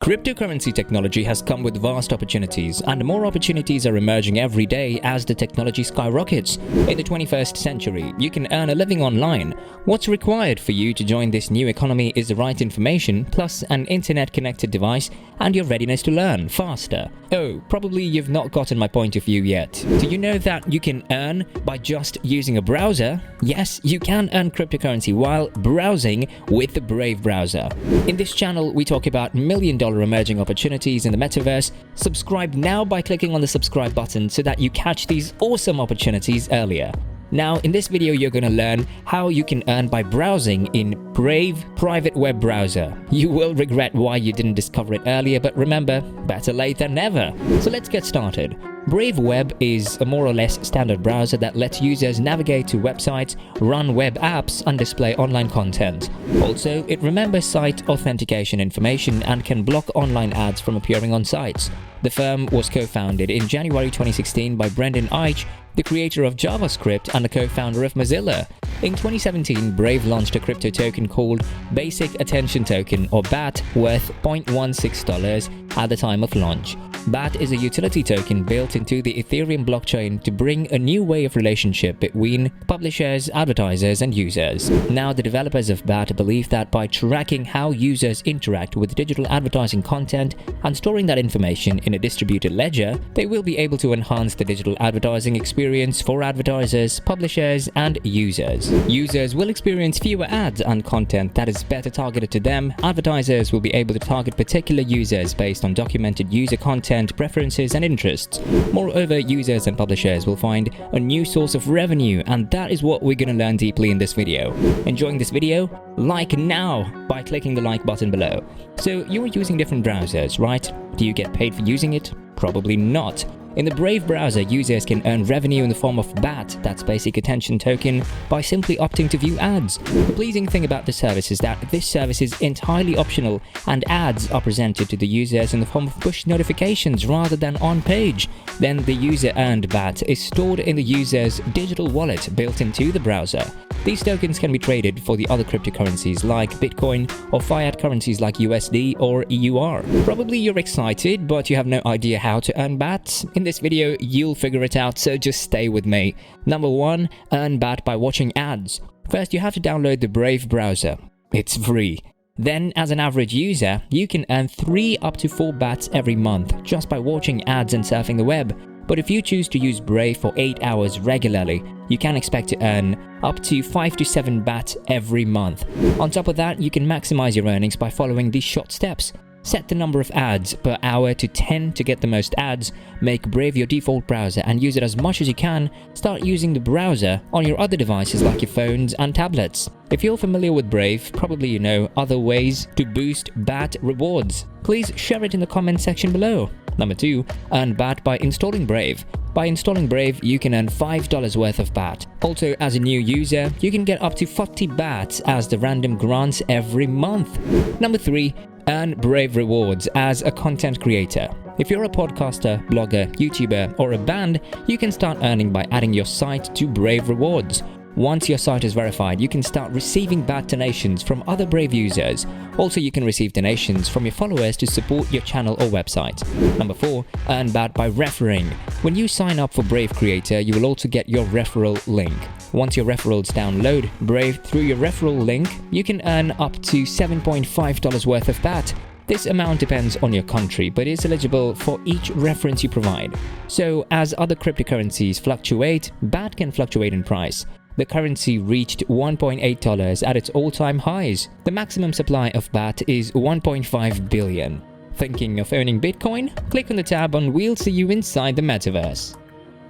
Cryptocurrency technology has come with vast opportunities, and more opportunities are emerging every day as the technology skyrockets. In the 21st century, you can earn a living online. What's required for you to join this new economy is the right information, plus an internet-connected device, and your readiness to learn faster. Oh, probably you've not gotten my point of view yet. Do you know that you can earn by just using a browser? Yes, you can earn cryptocurrency while browsing with the Brave browser. In this channel, we talk about million-dollar emerging opportunities in the metaverse. Subscribe now by clicking on the subscribe button so that you catch these awesome opportunities earlier. Now, in this video, you're going to learn how you can earn by browsing in Brave private web browser. You will regret why you didn't discover it earlier, but remember, better late than never. So let's get started. Brave Web is a more or less standard browser that lets users navigate to websites, run web apps, and display online content. Also, it remembers site authentication information and can block online ads from appearing on sites. The firm was co-founded in January 2016 by Brendan Eich, the creator of JavaScript and the co-founder of Mozilla. In 2017, Brave launched a crypto token called Basic Attention Token, or BAT, worth $0.16 at the time of launch. BAT is a utility token built into the Ethereum blockchain to bring a new way of relationship between publishers, advertisers, and users. Now, the developers of BAT believe that by tracking how users interact with digital advertising content and storing that information in a distributed ledger, they will be able to enhance the digital advertising experience for advertisers, publishers, and users. Users will experience fewer ads and content that is better targeted to them. Advertisers will be able to target particular users based on documented user content, preferences, and interests. Moreover, users and publishers will find a new source of revenue, and that is what we're going to learn deeply in this video. Enjoying this video? Like now by clicking the like button below. So you're using different browsers, right? Do you get paid for using it? Probably not. In the Brave browser, users can earn revenue in the form of BAT, that's Basic Attention Token, by simply opting to view ads. The pleasing thing about the service is that this service is entirely optional, and ads are presented to the users in the form of push notifications rather than on page. Then the user-earned BAT is stored in the user's digital wallet built into the browser. These tokens can be traded for the other cryptocurrencies like Bitcoin or fiat currencies like USD or EUR. Probably you're excited, but you have no idea how to earn BAT. In this video, you'll figure it out, so just stay with me. Number 1. Earn BAT by watching ads. First, you have to download the Brave browser. It's free. Then, as an average user, you can earn 3 up to 4 BATs every month just by watching ads and surfing the web. But if you choose to use Brave for 8 hours regularly, you can expect to earn up to 5 to 7 BAT every month. On top of that, you can maximize your earnings by following these short steps. Set the number of ads per hour to 10 to get the most ads. Make Brave your default browser and use it as much as you can. Start using the browser on your other devices like your phones and tablets. If you're familiar with Brave, probably you know other ways to boost BAT rewards. Please share it in the comment section below. Number 2. Earn BAT by installing Brave. By installing Brave, you can earn $5 worth of BAT. Also, as a new user, you can get up to 40 BAT as the random grants every month. Number 3. Earn Brave rewards as a content creator. If you're a podcaster, blogger, YouTuber, or a band, you can start earning by adding your site to Brave rewards. Once your site is verified, you can start receiving BAT donations from other Brave users. Also, you can receive donations from your followers to support your channel or website. Number 4. Earn BAT by referring. When you sign up for Brave Creator, you will also get your referral link. Once your referrals download Brave through your referral link, you can earn up to $7.5 worth of BAT. This amount depends on your country, but is eligible for each reference you provide. So, as other cryptocurrencies fluctuate, BAT can fluctuate in price. The currency reached $1.8 at its all-time highs. The maximum supply of BAT is 1.5 billion. Thinking of owning Bitcoin? Click on the tab and we'll see you inside the metaverse.